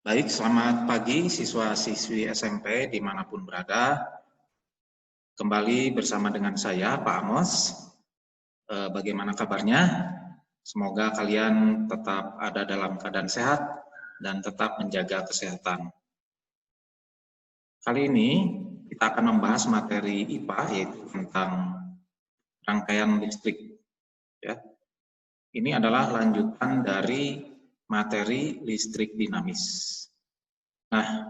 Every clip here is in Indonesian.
Baik, selamat pagi siswa-siswi SMP dimanapun berada. Kembali bersama dengan saya, Pak Amos. Bagaimana kabarnya? Semoga kalian tetap ada dalam keadaan sehat dan tetap menjaga kesehatan. Kali ini kita akan membahas materi IPA, yaitu tentang rangkaian listrik. Ya. Ini adalah lanjutan dari materi listrik dinamis. Nah,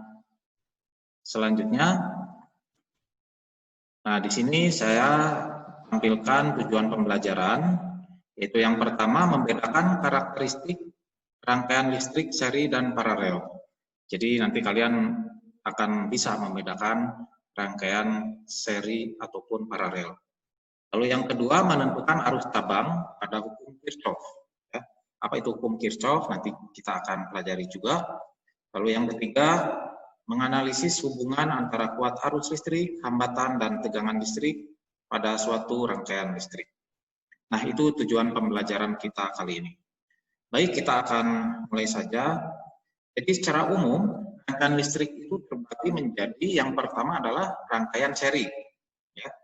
selanjutnya, di sini saya tampilkan tujuan pembelajaran, yaitu yang pertama membedakan karakteristik rangkaian listrik seri dan paralel. Jadi nanti kalian akan bisa membedakan rangkaian seri ataupun paralel. Lalu yang kedua menentukan arus cabang pada hukum Kirchhoff. Ya. Apa itu hukum Kirchhoff? Nanti kita akan pelajari juga. Lalu yang ketiga menganalisis hubungan antara kuat arus listrik, hambatan, dan tegangan listrik pada suatu rangkaian listrik. Nah, itu tujuan pembelajaran kita kali ini. Baik, kita akan mulai saja. Jadi secara umum, rangkaian listrik itu terbagi menjadi yang pertama adalah rangkaian seri. Ya,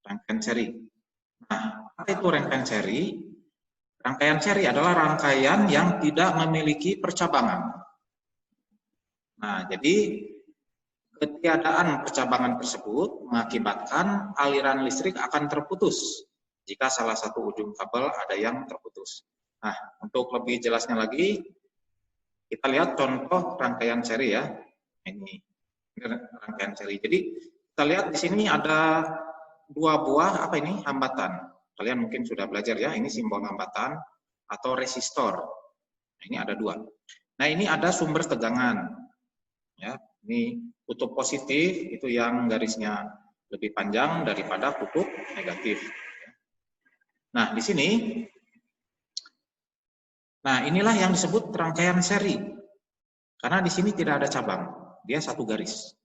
rangkaian seri. Nah, apa itu rangkaian seri? Rangkaian seri adalah rangkaian yang tidak memiliki percabangan. Nah, jadi ketiadaan percabangan tersebut mengakibatkan aliran listrik akan terputus jika salah satu ujung kabel ada yang terputus. Nah, untuk lebih jelasnya lagi, kita lihat contoh rangkaian seri ya. Ini rangkaian seri. Jadi kita lihat di sini ada dua buah hambatan. Kalian mungkin sudah belajar ya, ini simbol hambatan atau resistor. Nah, ini ada dua. Nah, ini ada sumber tegangan. Ya, ini kutub positif itu yang garisnya lebih panjang daripada kutub negatif. Nah, di sini, inilah yang disebut rangkaian seri. Karena di sini tidak ada cabang, dia satu garis,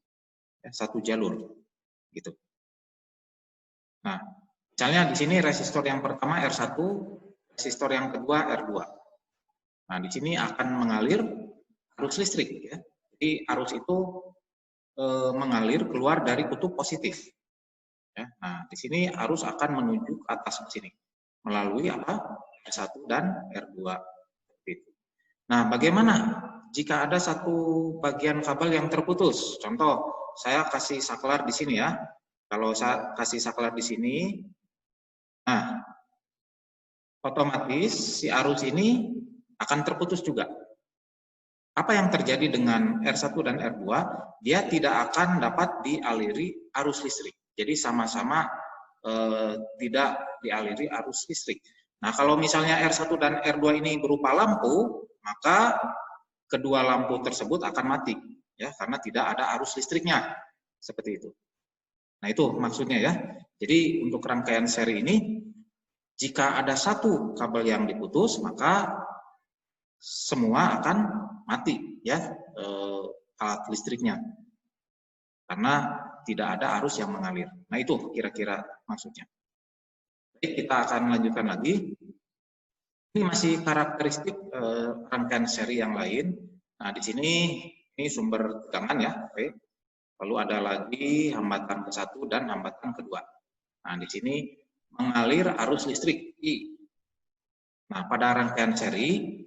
ya, satu jalur, gitu. Nah, misalnya di sini resistor yang pertama R1, resistor yang kedua R2. Nah, di sini akan mengalir arus listrik, ya. Jadi arus itu mengalir keluar dari kutub positif. Ya, nah, di sini arus akan menuju ke atas ke sini melalui R1 dan R2. Nah, bagaimana jika ada satu bagian kabel yang terputus? Contoh, saya kasih saklar di sini ya. Kalau saya kasih saklar di sini, nah, otomatis si arus ini akan terputus juga. Apa yang terjadi dengan R1 dan R2? Dia tidak akan dapat dialiri arus listrik. Jadi sama-sama tidak dialiri arus listrik. Nah, kalau misalnya R1 dan R2 ini berupa lampu, maka kedua lampu tersebut akan mati, ya, karena tidak ada arus listriknya. Seperti itu. Nah, itu maksudnya ya. Jadi untuk rangkaian seri ini, jika ada satu kabel yang diputus, maka semua akan mati, ya, alat listriknya, karena tidak ada arus yang mengalir. Nah, itu kira-kira maksudnya. Baik, kita akan lanjutkan lagi. Ini masih karakteristik rangkaian seri yang lain. Nah, di sini ini sumber tegangan ya. Oke. Lalu ada lagi hambatan ke-1 dan hambatan kedua. Nah, di sini mengalir arus listrik I. Nah, pada rangkaian seri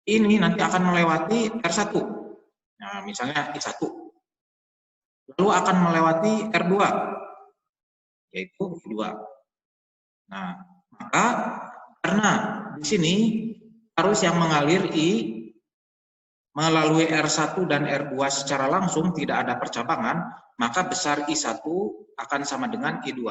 ini nanti akan melewati R1. Nah, misalnya I1. Lalu akan melewati R2, yaitu I2. Nah, maka karena di sini arus yang mengalir I melalui R1 dan R2 secara langsung tidak ada percabangan, maka besar I1 akan sama dengan I2.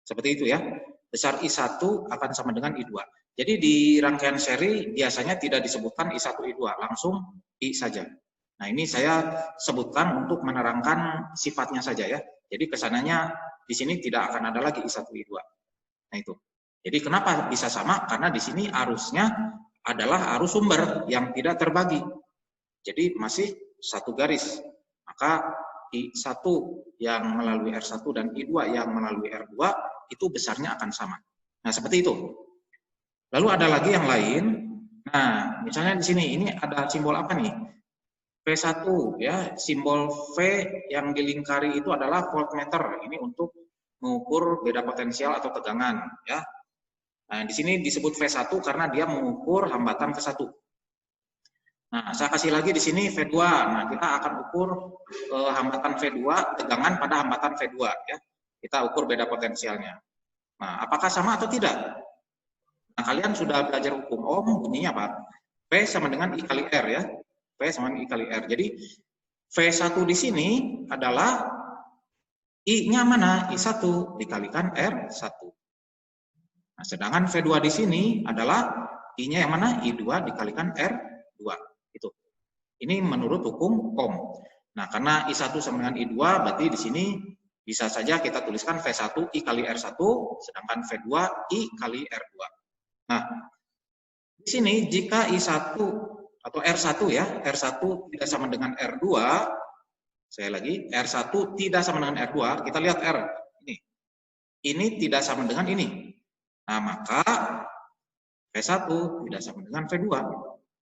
Seperti itu ya. Besar I1 akan sama dengan I2. Jadi di rangkaian seri biasanya tidak disebutkan I1, I2, langsung I saja. Nah, ini saya sebutkan untuk menerangkan sifatnya saja ya. Jadi kesananya di sini tidak akan ada lagi I1, I2. Nah, itu. Jadi kenapa bisa sama? Karena di sini arusnya adalah arus sumber yang tidak terbagi. Jadi masih satu garis. Maka I1 yang melalui R1 dan I2 yang melalui R2 itu besarnya akan sama. Nah, seperti itu. Lalu ada lagi yang lain. Nah, misalnya di sini ini ada simbol apa nih? V1 ya, simbol V yang dilingkari itu adalah voltmeter. Ini untuk mengukur beda potensial atau tegangan ya. Nah, di sini disebut V1 karena dia mengukur hambatan V1. Nah, saya kasih lagi di sini V2. Nah, kita akan ukur hambatan V2, tegangan pada hambatan V2 ya. Kita ukur beda potensialnya. Nah, apakah sama atau tidak? Nah, kalian sudah belajar hukum Ohm, bunyinya apa? V sama dengan I kali R ya. V sama dengan I kali R. Jadi V1 di sini adalah I-nya mana? I1 dikalikan R1. Nah, sedangkan V2 di sini adalah I-nya yang mana? I2 dikalikan R2. Itu. Ini menurut hukum Ohm. Nah, karena I1 sama dengan I2, berarti di sini bisa saja kita tuliskan V1 I kali R1, sedangkan V2 I kali R2. Nah, di sini jika I1 atau R1 ya, R1 tidak sama dengan R2, saya lagi, R1 tidak sama dengan R2, kita lihat R, ini tidak sama dengan ini. Nah, maka V1 tidak sama dengan V2.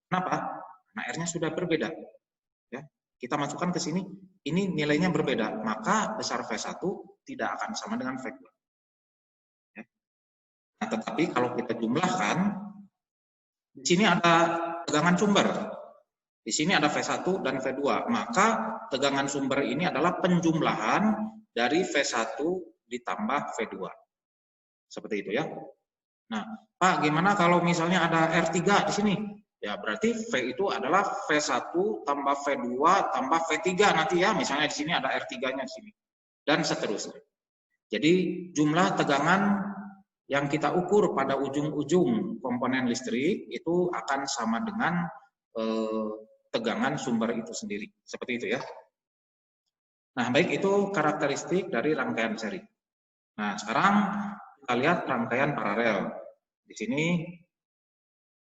Kenapa? Karena R-nya sudah berbeda. Ya, kita masukkan ke sini, ini nilainya berbeda, maka besar V1 tidak akan sama dengan V2. Ya. Nah, tetapi kalau kita jumlahkan, di sini ada tegangan sumber. Di sini ada V1 dan V2. Maka tegangan sumber ini adalah penjumlahan dari V1 ditambah V2. Seperti itu ya. Nah, Pak, gimana kalau misalnya ada R3 di sini? Ya, berarti V itu adalah V1 tambah V2 tambah V3 nanti ya. Misalnya di sini ada R3-nya di sini. Dan seterusnya. Jadi jumlah tegangan yang kita ukur pada ujung-ujung komponen listrik itu akan sama dengan tegangan sumber itu sendiri. Seperti itu ya. Nah, baik, itu karakteristik dari rangkaian seri. Nah, sekarang kita lihat rangkaian paralel. Di sini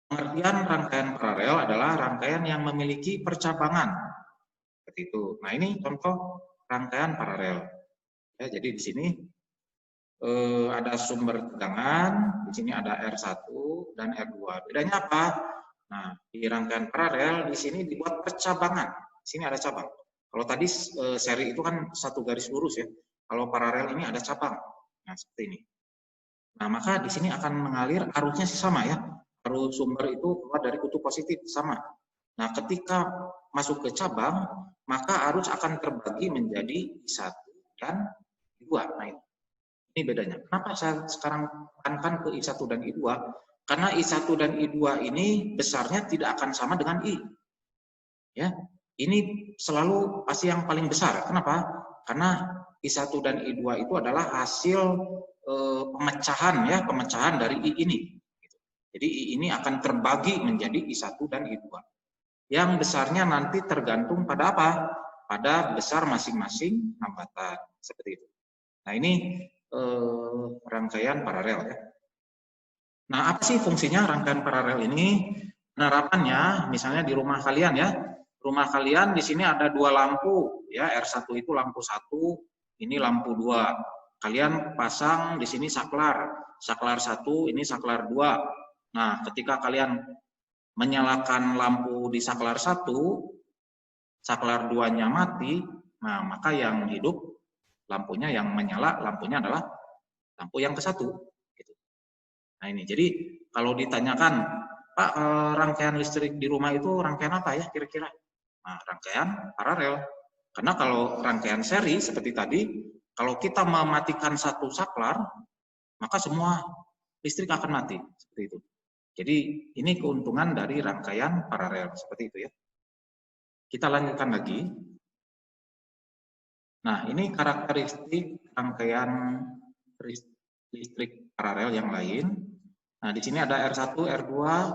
pengertian rangkaian paralel adalah rangkaian yang memiliki percabangan. Seperti itu. Nah, ini contoh rangkaian paralel. Ya, jadi di sini ada sumber tegangan, di sini ada R1 dan R2. Bedanya apa? Nah, di rangkaian paralel di sini dibuat percabangan. Di sini ada cabang. Kalau tadi seri itu kan satu garis lurus ya. Kalau paralel ini ada cabang. Nah, seperti ini. Nah, maka di sini akan mengalir arusnya sama ya. Arus sumber itu keluar dari kutub positif sama. Nah, ketika masuk ke cabang, maka arus akan terbagi menjadi I1 dan I2. Nah, ini bedanya. Kenapa saya sekarang tekankan ke I1 dan I2? Karena I1 dan I2 ini besarnya tidak akan sama dengan I. Ya, ini selalu pasti yang paling besar. Kenapa? Karena I1 dan I2 itu adalah hasil pemecahan ya, pemecahan dari I ini. Jadi I ini akan terbagi menjadi I1 dan I2. Yang besarnya nanti tergantung pada apa? Pada besar masing-masing hambatan. Seperti itu. Nah, ini rangkaian paralel ya. Nah, apa sih fungsinya rangkaian paralel ini? Penerapannya, misalnya di rumah kalian ya. Rumah kalian di sini ada dua lampu ya. R1 itu lampu 1, ini lampu 2. Kalian pasang di sini saklar. Saklar 1, ini saklar 2. Nah, ketika kalian menyalakan lampu di saklar 1, saklar 2-nya mati, nah maka yang hidup lampunya, yang menyala lampunya adalah lampu yang ke-1. Gitu. Nah ini, jadi kalau ditanyakan, Pak, rangkaian listrik di rumah itu rangkaian apa ya kira-kira? Nah, rangkaian paralel. Karena kalau rangkaian seri seperti tadi, kalau kita mematikan satu saklar, maka semua listrik akan mati. Seperti itu. Jadi ini keuntungan dari rangkaian paralel. Seperti itu ya. Kita lanjutkan lagi. Nah, ini karakteristik rangkaian listrik paralel yang lain. Nah, di sini ada R1, R2,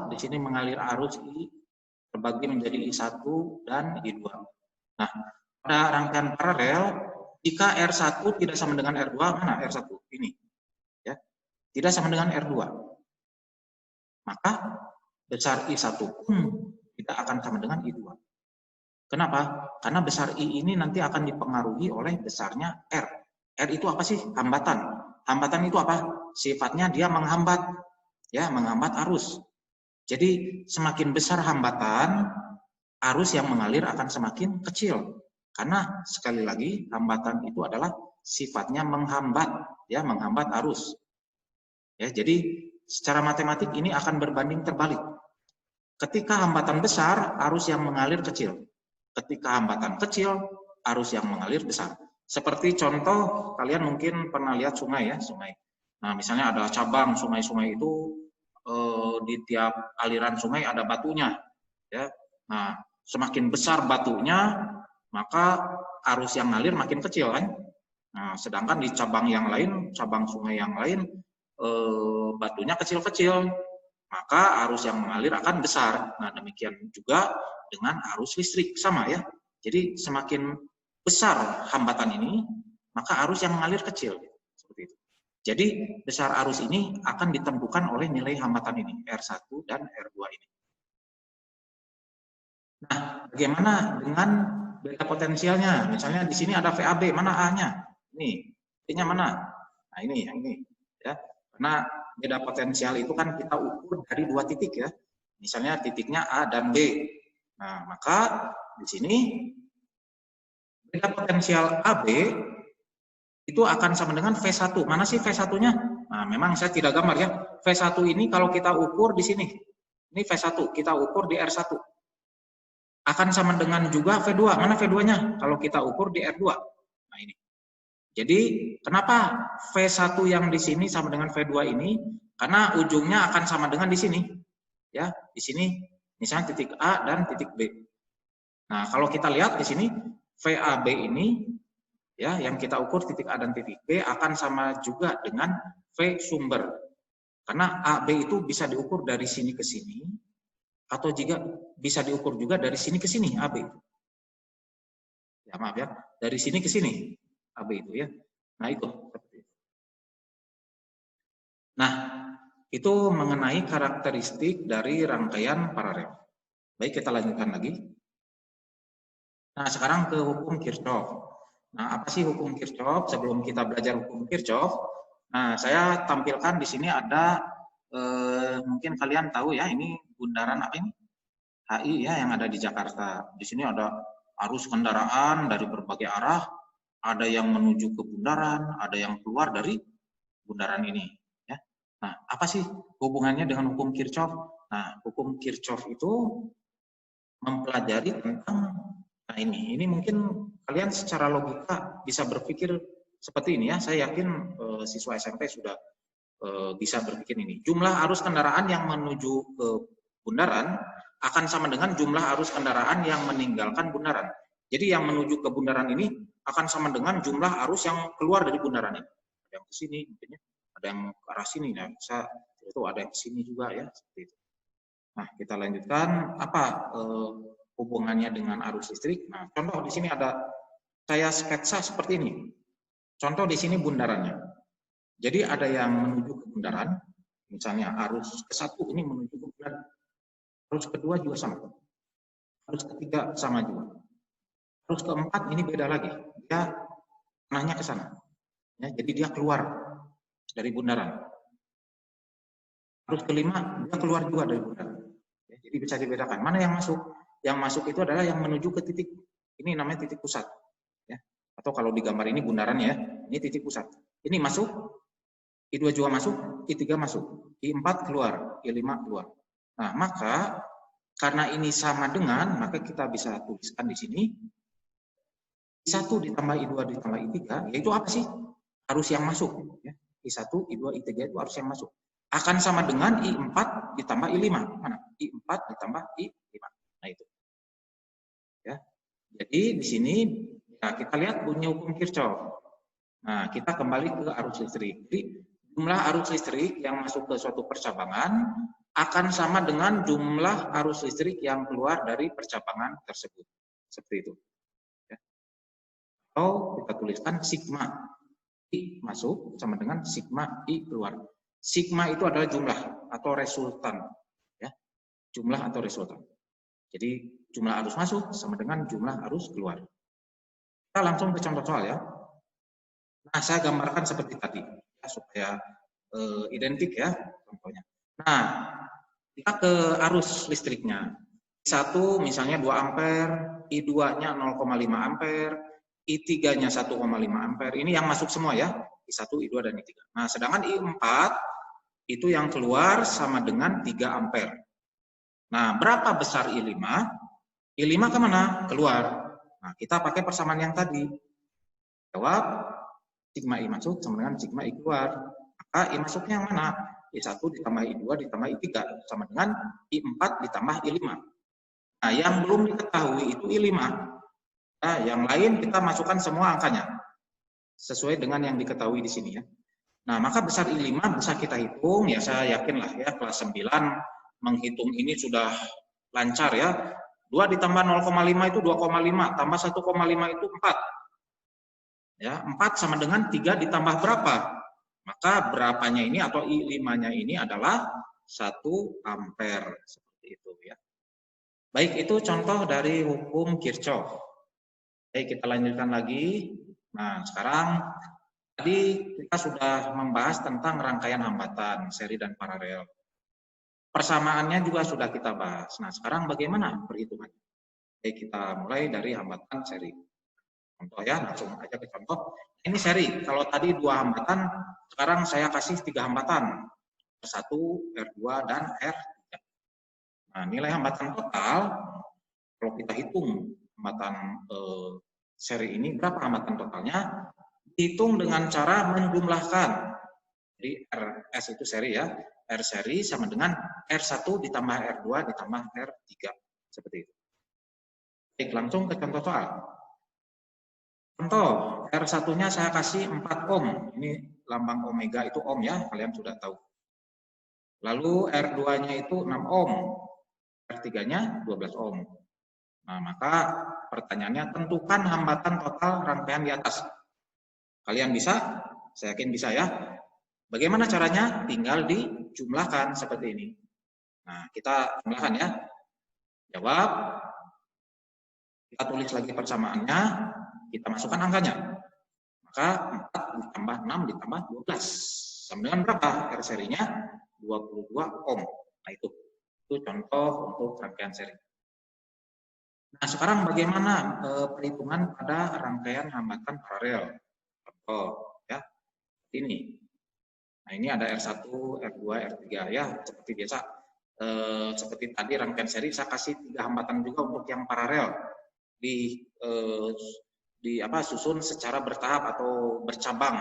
di sini mengalir arus I, terbagi menjadi I1 dan I2. Nah, pada rangkaian paralel, jika R1 tidak sama dengan R2, mana R1? Ini. Ya, tidak sama dengan R2. Maka besar I1 pun tidak akan sama dengan I2. Kenapa? Karena besar I ini nanti akan dipengaruhi oleh besarnya R. R itu apa sih? Hambatan. Hambatan itu apa? Sifatnya dia menghambat, ya, menghambat arus. Jadi semakin besar hambatan, arus yang mengalir akan semakin kecil. Karena sekali lagi hambatan itu adalah sifatnya menghambat, ya, menghambat arus. Ya, jadi secara matematik ini akan berbanding terbalik. Ketika hambatan besar, arus yang mengalir kecil. Ketika hambatan kecil, arus yang mengalir besar. Seperti contoh, kalian mungkin pernah lihat sungai, ya, sungai. Nah, misalnya ada cabang sungai-sungai itu, di tiap aliran sungai ada batunya, ya. Nah, semakin besar batunya, maka arus yang ngalir makin kecil, kan. Nah, sedangkan di cabang yang lain, cabang sungai yang lain, batunya kecil-kecil, maka arus yang mengalir akan besar. Nah, demikian juga dengan arus listrik, sama, ya. Jadi semakin besar hambatan ini, maka arus yang mengalir kecil, seperti itu. Jadi besar arus ini akan ditentukan oleh nilai hambatan ini, R1 dan R2 ini. Nah, bagaimana dengan beda potensialnya? Misalnya di sini ada VAB, mana A-nya? Ini, B-nya mana? Nah, ini, yang ini, ya. Karena beda potensial itu kan kita ukur dari 2 titik, ya. Misalnya titiknya A dan B. Nah, maka di sini beda potensial AB itu akan sama dengan V1. Mana sih V1-nya? Nah, memang saya tidak gambar, ya. V1 ini kalau kita ukur di sini. Ini V1, kita ukur di R1. Akan sama dengan juga V2. Mana V2-nya? Kalau kita ukur di R2. Nah, ini. Jadi, kenapa V1 yang di sini sama dengan V2 ini? Karena ujungnya akan sama dengan di sini. Ya, di sini misalnya titik A dan titik B. Nah, kalau kita lihat di sini VAB ini, ya, yang kita ukur titik A dan titik B akan sama juga dengan V sumber. Karena AB itu bisa diukur dari sini ke sini, atau juga bisa diukur juga dari sini ke sini AB. Ya, maaf, ya, dari sini ke sini AB itu, ya. Nah, itu. Nah, itu mengenai karakteristik dari rangkaian paralel. Baik, kita lanjutkan lagi. Nah, sekarang ke hukum Kirchhoff. Nah, apa sih hukum Kirchhoff? Sebelum kita belajar hukum Kirchhoff, nah, saya tampilkan di sini ada, mungkin kalian tahu, ya, ini bundaran apa ini? HI, ya, yang ada di Jakarta. Di sini ada arus kendaraan dari berbagai arah, ada yang menuju ke bundaran, ada yang keluar dari bundaran ini. Ya. Nah, apa sih hubungannya dengan hukum Kirchhoff? Nah, hukum Kirchhoff itu mempelajari tentang, nah, ini mungkin kalian secara logika bisa berpikir seperti ini, ya. Saya yakin siswa SMP sudah bisa berpikir ini. Jumlah arus kendaraan yang menuju ke bundaran akan sama dengan jumlah arus kendaraan yang meninggalkan bundaran. Jadi yang menuju ke bundaran ini akan sama dengan jumlah arus yang keluar dari bundaran ini. Ada yang ke sini, mungkin, ada yang ke arah sini, ya, bisa itu ada yang ke sini juga, ya, seperti itu. Nah, kita lanjutkan apa hubungannya dengan arus listrik. Nah, contoh di sini ada saya sketsa seperti ini. Contoh di sini bundarannya. Jadi ada yang menuju ke bundaran, misalnya arus ke-1 ini menuju ke bundaran. Arus kedua juga sama. Arus ketiga sama juga. Arus keempat ini beda lagi. Dia nanya ke sana. Ya, jadi dia keluar dari bundaran. Arus kelima dia keluar juga dari bundaran. Ya, jadi bisa dibedakan. Mana yang masuk? Yang masuk itu adalah yang menuju ke titik. Ini namanya titik pusat. Ya. Atau kalau di gambar ini bundaran, ya. Ini titik pusat. Ini masuk. I2 juga masuk. I3 masuk. I4 keluar. I5 keluar. Nah, maka karena ini sama dengan, maka kita bisa tuliskan di sini I1 ditambah I2 ditambah I3, yaitu apa sih? Arus yang masuk. Ya. I1, I2, I3 itu arus yang masuk. Akan sama dengan I4 ditambah I5. Mana? I4 ditambah I5. Nah, itu. Ya. Jadi di sini, ya, kita lihat bunyi hukum Kirchhoff. Nah, kita kembali ke arus listrik. Jadi, jumlah arus listrik yang masuk ke suatu percabangan akan sama dengan jumlah arus listrik yang keluar dari percabangan tersebut. Seperti itu. Ya. Atau kita tuliskan sigma I masuk sama dengan sigma I keluar. Sigma itu adalah jumlah atau resultan. Ya. Jumlah atau resultan. Jadi jumlah arus masuk sama dengan jumlah arus keluar. Kita langsung ke contoh soal, ya. Nah, saya gambarkan seperti tadi, ya, supaya identik, ya, contohnya. Nah, kita ke arus listriknya. Di I1 misalnya 2 ampere, I2-nya 0,5 ampere, I3-nya 1,5 ampere. Ini yang masuk semua ya, I1, I2, dan I3. Nah, sedangkan I4 itu yang keluar sama dengan 3 ampere. Nah, berapa besar I5? I5 kemana? Keluar. Nah, kita pakai persamaan yang tadi. Jawab, sigma I masuk sama dengan sigma I keluar. Maka I masuknya yang mana? I1 ditambah I2 ditambah I3 sama dengan I4 ditambah I5. Nah, yang belum diketahui itu I5. Nah, yang lain kita masukkan semua angkanya. Sesuai dengan yang diketahui di sini ya. Nah, maka besar I5 bisa kita hitung, ya saya yakin lah ya, kelas 9 menghitung ini sudah lancar ya. 2 ditambah 0,5 itu 2,5, tambah 1,5 itu 4. Ya, 4 sama dengan 3 ditambah berapa? Maka berapanya ini atau I5-nya ini adalah 1 ampere. Seperti itu ya. Baik, itu contoh dari hukum Kirchhoff. Baik, kita lanjutkan lagi. Nah, sekarang tadi kita sudah membahas tentang rangkaian hambatan, seri dan paralel. Persamaannya juga sudah kita bahas. Nah, sekarang bagaimana perhitungannya? Baik, kita mulai dari hambatan seri. Contoh ya, langsung aja ke contoh. Ini seri. Kalau tadi 2 hambatan, sekarang saya kasih 3 hambatan. R1, R2, dan R3. Nah, nilai hambatan total, kalau kita hitung hambatan seri ini, berapa hambatan totalnya? Hitung dengan cara menjumlahkan. Jadi RS itu seri ya. R seri sama dengan R1 ditambah R2 ditambah R3. Seperti itu. Baik, langsung ke contoh soal. Contoh, R1-nya saya kasih 4 ohm. Ini lambang omega itu ohm ya, kalian sudah tahu. Lalu R2-nya itu 6 ohm. R3-nya 12 ohm. Nah, maka pertanyaannya tentukan hambatan total rangkaian di atas. Kalian bisa? Saya yakin bisa ya. Bagaimana caranya? Tinggal dijumlahkan seperti ini. Nah, kita jumlahkan ya. Jawab. Kita tulis lagi persamaannya. Kita masukkan angkanya. Maka 4 ditambah 6 ditambah 12. Sama dengan berapa? R serinya 22 ohm. Nah, itu contoh untuk rangkaian seri. Nah, sekarang bagaimana perhitungan pada rangkaian hambatan paralel? Contoh ya. Ini. Nah, ini ada R1, R2, R3 ya, seperti biasa. Seperti tadi rangkaian seri saya kasih 3 hambatan juga untuk yang paralel. Susun secara bertahap atau bercabang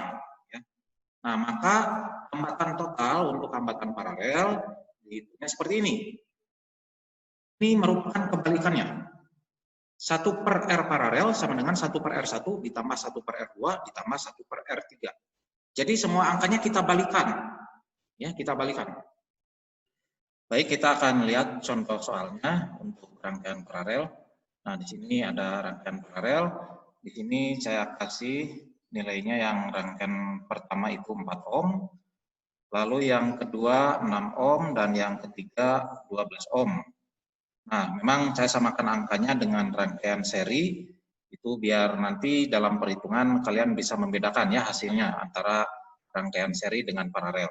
ya. Nah, maka hambatan total untuk hambatan paralel dihitungnya seperti ini. Ini merupakan kebalikannya. 1 per R paralel sama dengan 1 per R1 ditambah 1 per R2 ditambah 1 per R3. Jadi semua angkanya kita balikan. Ya, kita balikan. Baik, kita akan lihat contoh soalnya untuk rangkaian paralel. Nah, di sini ada rangkaian paralel. Di sini saya kasih nilainya yang rangkaian pertama itu 4 ohm. Lalu yang kedua 6 ohm dan yang ketiga 12 ohm. Nah, memang saya samakan angkanya dengan rangkaian seri. Itu biar nanti dalam perhitungan kalian bisa membedakan ya hasilnya antara rangkaian seri dengan paralel.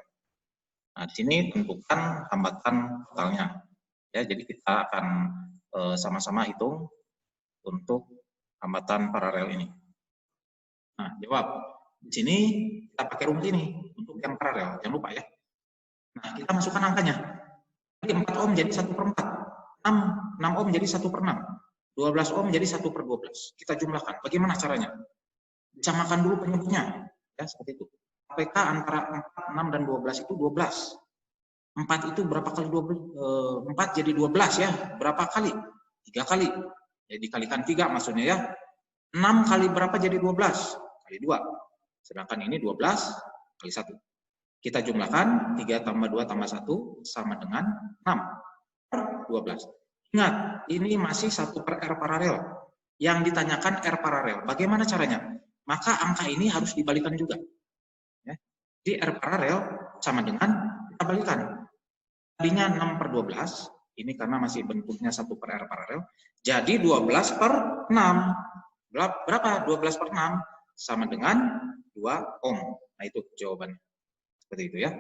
Nah, di sini tentukan hambatan totalnya. Ya, jadi kita akan sama-sama hitung untuk hambatan paralel ini. Nah, jawab. Di sini kita pakai rumus ini untuk yang paralel, jangan lupa ya. Nah, kita masukkan angkanya. Jadi 4 ohm jadi 1 per 4. 6 ohm jadi 1 per 6. 12 ohm jadi 1 per 12. Kita jumlahkan. Bagaimana caranya? Disamakan dulu penyebutnya. Ya, seperti itu. APK antara 4, 6, dan 12 itu 12. 4 itu berapa kali 12? 4 jadi 12 ya. Berapa kali? 3 kali. Jadi dikalikan 3 maksudnya ya. 6 kali berapa jadi 12? Kali 2. Sedangkan ini 12 kali 1. Kita jumlahkan 3 tambah 2 tambah 1 sama dengan 6 per 12. Ingat, ini masih 1 per R paralel. Yang ditanyakan R paralel. Bagaimana caranya? Maka angka ini harus dibalikan juga. Ya. Jadi R paralel sama dengan kita balikan. Tadinya 6 per 12. Ini karena masih bentuknya 1 per R paralel. Jadi 12 per 6. Berapa? 12 per 6 sama dengan 2 ohm. Nah, itu jawabannya. Seperti itu ya.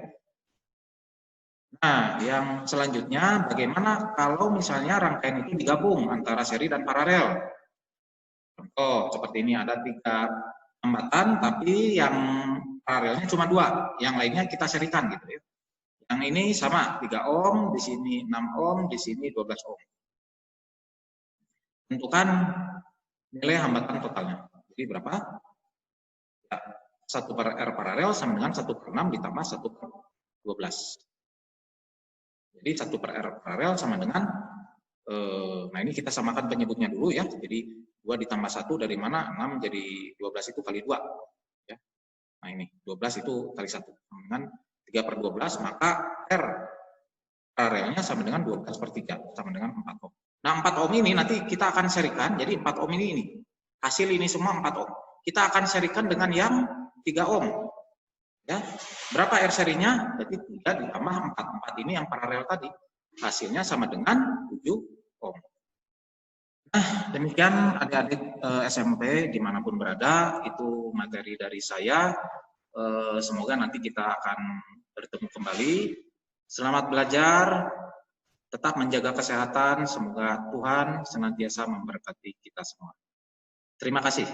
Nah, yang selanjutnya bagaimana kalau misalnya rangkaian itu digabung antara seri dan paralel. Contoh seperti ini, ada 3 hambatan tapi yang paralelnya cuma 2, yang lainnya kita serikan gitu ya. Yang ini sama 3 ohm, di sini 6 ohm, di sini 12 ohm. Tentukan nilai hambatan totalnya. Jadi berapa? Ya, 1 per R paralel sama dengan 1/6 ditambah 1/12. Jadi 1 per R paralel sama dengan, nah ini kita samakan penyebutnya dulu ya. Jadi 2 ditambah 1 dari mana? 6 jadi 12 itu kali 2. Ya. Nah ini 12 itu kali 1. Sama dengan 3/12, maka R paralelnya sama dengan 12/3, sama dengan 4 ohm. Nah 4 ohm ini nanti kita akan serikan, jadi 4 ohm ini. Hasil ini semua 4 ohm. Kita akan serikan dengan yang 3 ohm. Ya. Berapa R serinya? Jadi 3 ditambah 4. 4 ini yang paralel tadi. Hasilnya sama dengan 7 ohm. Nah, demikian adik-adik SMP dimanapun berada, itu materi dari saya. Semoga nanti kita akan bertemu kembali. Selamat belajar, tetap menjaga kesehatan. Semoga Tuhan senantiasa memberkati kita semua. Terima kasih.